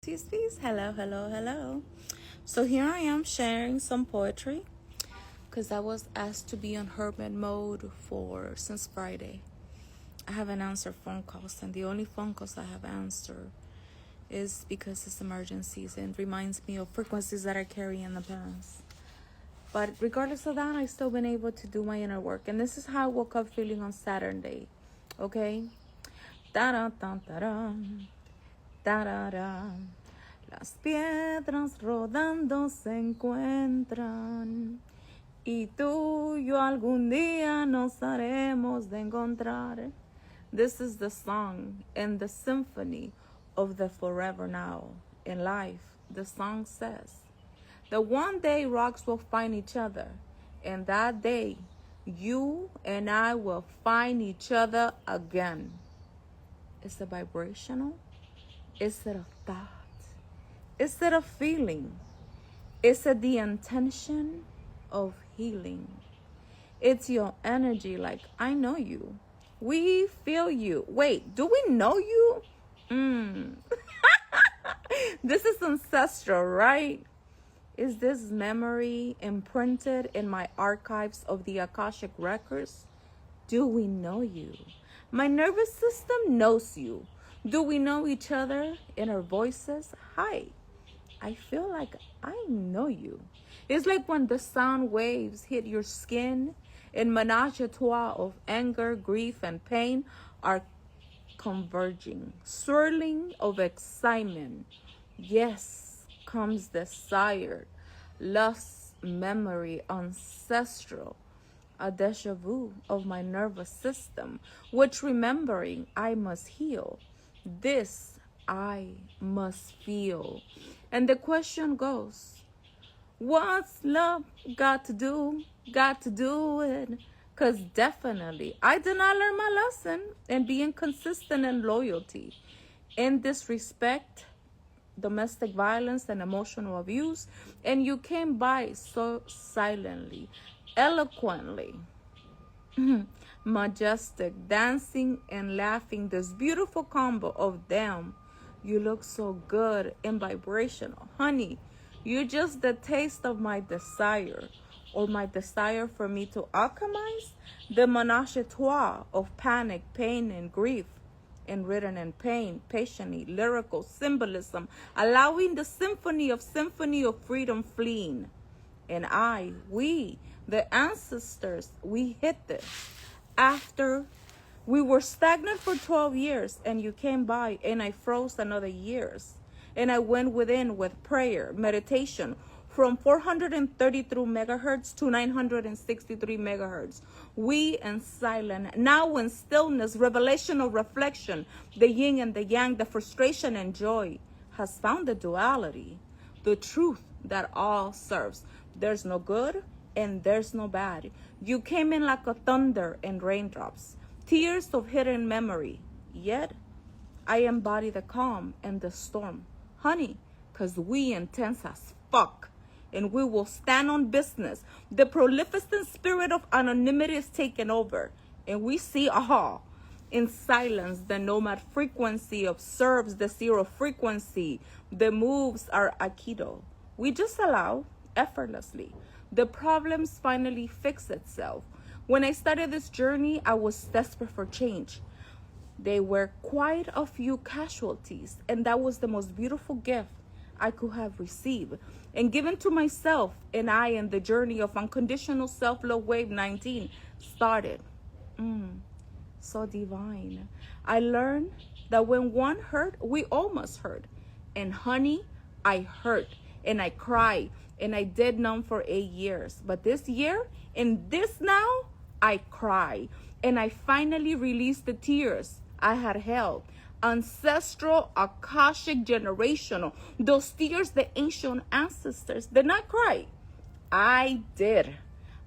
Peace. Hello. So here I am sharing some poetry because I was asked to be on hermit mode since Friday. I haven't answered phone calls, and the only phone calls I have answered is because it's emergencies and reminds me of frequencies that I carry in the past. But regardless of that, I've still been able to do my inner work, and this is how I woke up feeling on Saturday. Okay? Ta-da-da-da-da. Da-da-da. Las piedras rodando se encuentran y tú y yo algún día nos haremos de encontrar. This is the song and the symphony of the forever now. In life, the song says that one day rocks will find each other, and that day you and I will find each other again. Is it vibrational? Is it a thought? Is it a feeling? Is it the intention of healing? It's your energy, like, I know you. We feel you. Wait, do we know you? This is ancestral, right? Is this memory imprinted in my archives of the Akashic records? Do we know you? My nervous system knows you. Do we know each other in our voices? Hi, I feel like I know you. It's like when the sound waves hit your skin and menage a trois of anger, grief, and pain are converging, swirling of excitement. Yes, comes desire, lust, memory, ancestral, a deja vu of my nervous system, which remembering I must heal. This I must feel. And the question goes, what's love got to do? Got to do it. Because definitely I did not learn my lesson in being consistent in loyalty. In disrespect, domestic violence, and emotional abuse. And you came by so silently, eloquently, majestic, dancing and laughing, this beautiful combo of damn, you look so good and vibrational. Honey, you're just the taste of my desire, or my desire for me to alchemize the menage a trois of panic, pain, and grief, and written in pain, patiently, lyrical symbolism, allowing the symphony of freedom fleeing. And we, the ancestors, we hit this. After we were stagnant for 12 years and you came by and I froze another years. And I went within with prayer, meditation from 433 megahertz to 963 megahertz. We in silence, now in stillness, revelational reflection, the yin and the yang, the frustration and joy has found the duality, the truth that all serves. There's no good and there's no bad. You came in like a thunder and raindrops, tears of hidden memory. Yet, I embody the calm and the storm. Honey, because we intense as fuck. And we will stand on business. The prolificent spirit of anonymity is taken over. And we see all. In silence, the nomad frequency observes the zero frequency. The moves are Aikido. We just allow effortlessly. The problems finally fix itself. When I started this journey, I was desperate for change. There were quite a few casualties, and that was the most beautiful gift I could have received and given to myself. And I, in the journey of unconditional self-love wave 19, started. So divine. I learned that when one hurt, we all must hurt. And honey, I hurt and I cried and I did none for 8 years. But this year, in this now, I cry. And I finally released the tears I had held. Ancestral, Akashic, generational. Those tears the ancient ancestors did not cry. I did.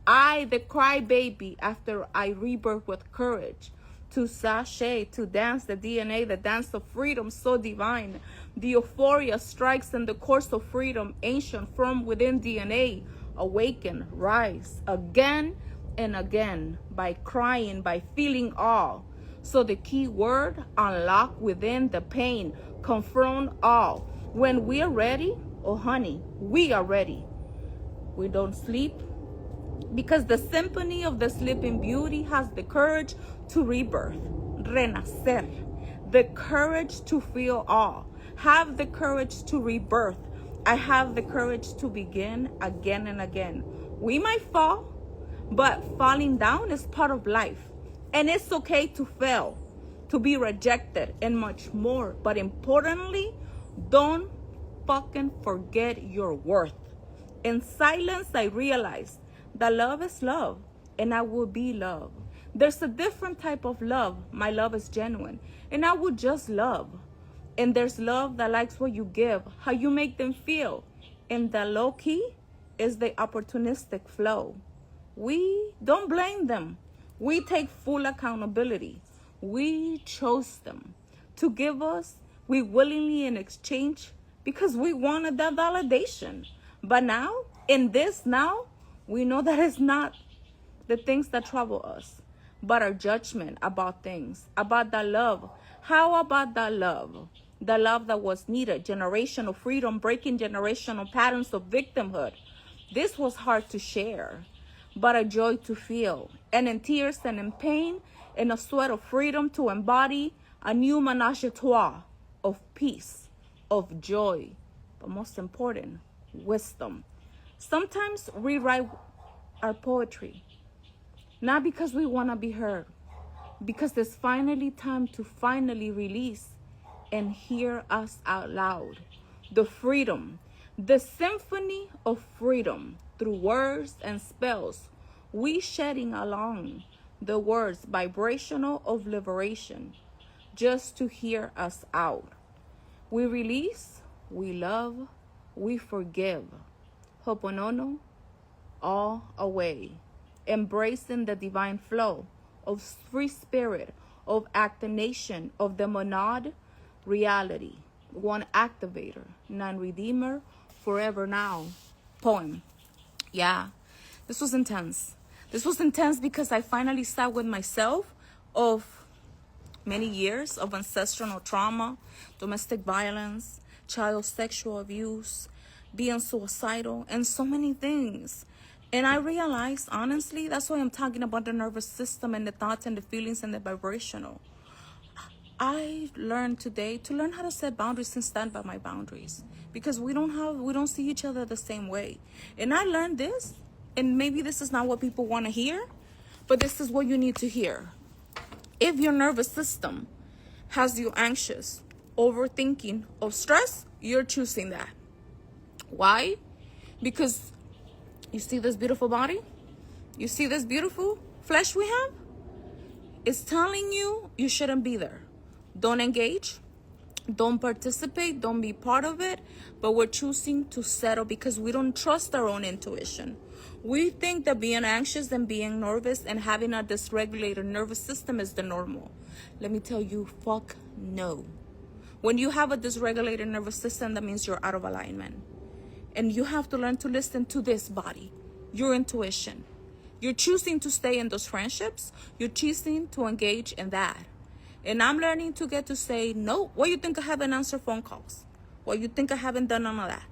I, the crybaby, after I rebirth with courage. To sashay, to dance the DNA, the dance of freedom, so divine. The euphoria strikes in the course of freedom, ancient from within DNA. Awaken, rise, again and again, by crying, by feeling all. So the key word, unlock within the pain, confront all. When we are ready, oh honey, we are ready. We don't sleep because the symphony of the sleeping beauty has the courage to rebirth, renacer, the courage to feel awe, have the courage to rebirth. I have the courage to begin again and again. We might fall, but falling down is part of life. And it's okay to fail, to be rejected, and much more. But importantly, don't fucking forget your worth. In silence, I realized that love is love, and I will be love. There's a different type of love. My love is genuine, and I will just love. And there's love that likes what you give, how you make them feel. And the low key is the opportunistic flow. We don't blame them. We take full accountability. We chose them to give us, we willingly in exchange, because we wanted that validation. But now, in this now, we know that it's not the things that trouble us, but our judgment about things, about that love. How about that love? The love that was needed, generational freedom, breaking generational patterns of victimhood. This was hard to share, but a joy to feel. And in tears and in pain, in a sweat of freedom to embody a new menage a trois of peace, of joy, but most important, wisdom. Sometimes we write our poetry, not because we want to be heard, because it's finally time to finally release and hear us out loud. The freedom, the symphony of freedom through words and spells, we shedding along the words vibrational of liberation just to hear us out. We release, we love, we forgive. Ho'oponopono, all away. Embracing the divine flow of free spirit, of activation of the monad reality. One activator, non-redeemer, forever now. Poem. Yeah, this was intense. This was intense because I finally sat with myself of many years of ancestral trauma, domestic violence, child sexual abuse, being suicidal, and so many things. And I realized, honestly, that's why I'm talking about the nervous system and the thoughts and the feelings and the vibrational. I learned today to learn how to set boundaries and stand by my boundaries, because we don't see each other the same way. And I learned this, and maybe this is not what people want to hear, but this is what you need to hear. If your nervous system has you anxious, overthinking, or stress, you're choosing that. Why? Because you see this beautiful body? You see this beautiful flesh we have? It's telling you you shouldn't be there. Don't engage. Don't participate. Don't be part of it. But we're choosing to settle because we don't trust our own intuition. We think that being anxious and being nervous and having a dysregulated nervous system is the normal. Let me tell you, fuck no. When you have a dysregulated nervous system, that means you're out of alignment. And you have to learn to listen to this body, your intuition. You're choosing to stay in those friendships. You're choosing to engage in that. And I'm learning to get to say, no, what you think I haven't answered phone calls? What you think I haven't done none of that?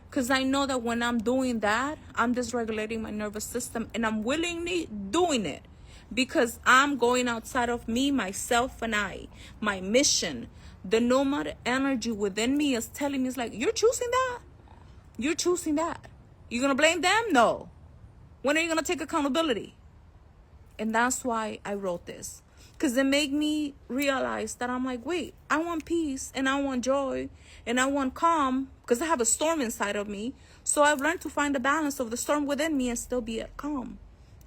Because I know that when I'm doing that, I'm dysregulating my nervous system, and I'm willingly doing it because I'm going outside of me, myself, and I. My mission, the nomad energy within me is telling me, it's like, you're choosing that. You're choosing that. You're going to blame them? No. When are you going to take accountability? And that's why I wrote this. Because it made me realize that I'm like, wait, I want peace and I want joy and I want calm because I have a storm inside of me. So I've learned to find the balance of the storm within me and still be at calm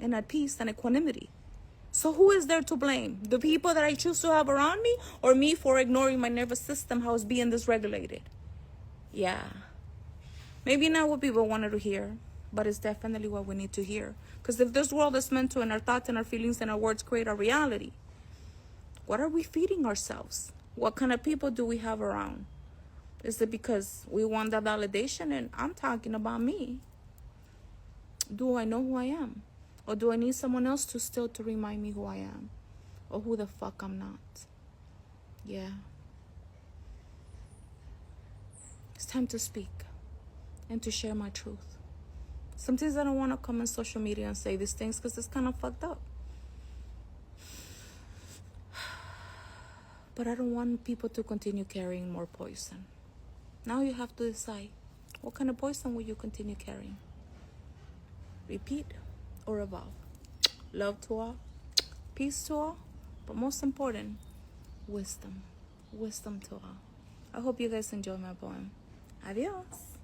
and at peace and equanimity. So who is there to blame? The people that I choose to have around me, or me for ignoring my nervous system, how it's being dysregulated? Yeah. Maybe not what people wanted to hear, but it's definitely what we need to hear. Because if this world is meant to, and our thoughts and our feelings and our words create our reality, what are we feeding ourselves? What kind of people do we have around? Is it because we want that validation? And I'm talking about me. Do I know who I am? Or do I need someone else to remind me who I am? Or who the fuck I'm not? Yeah. It's time to speak and to share my truth. Sometimes I don't want to come on social media and say these things because it's kind of fucked up. But I don't want people to continue carrying more poison. Now you have to decide, what kind of poison will you continue carrying? Repeat or evolve? Love to all, peace to all, but most important, wisdom. Wisdom to all. I hope you guys enjoy my poem. Adios.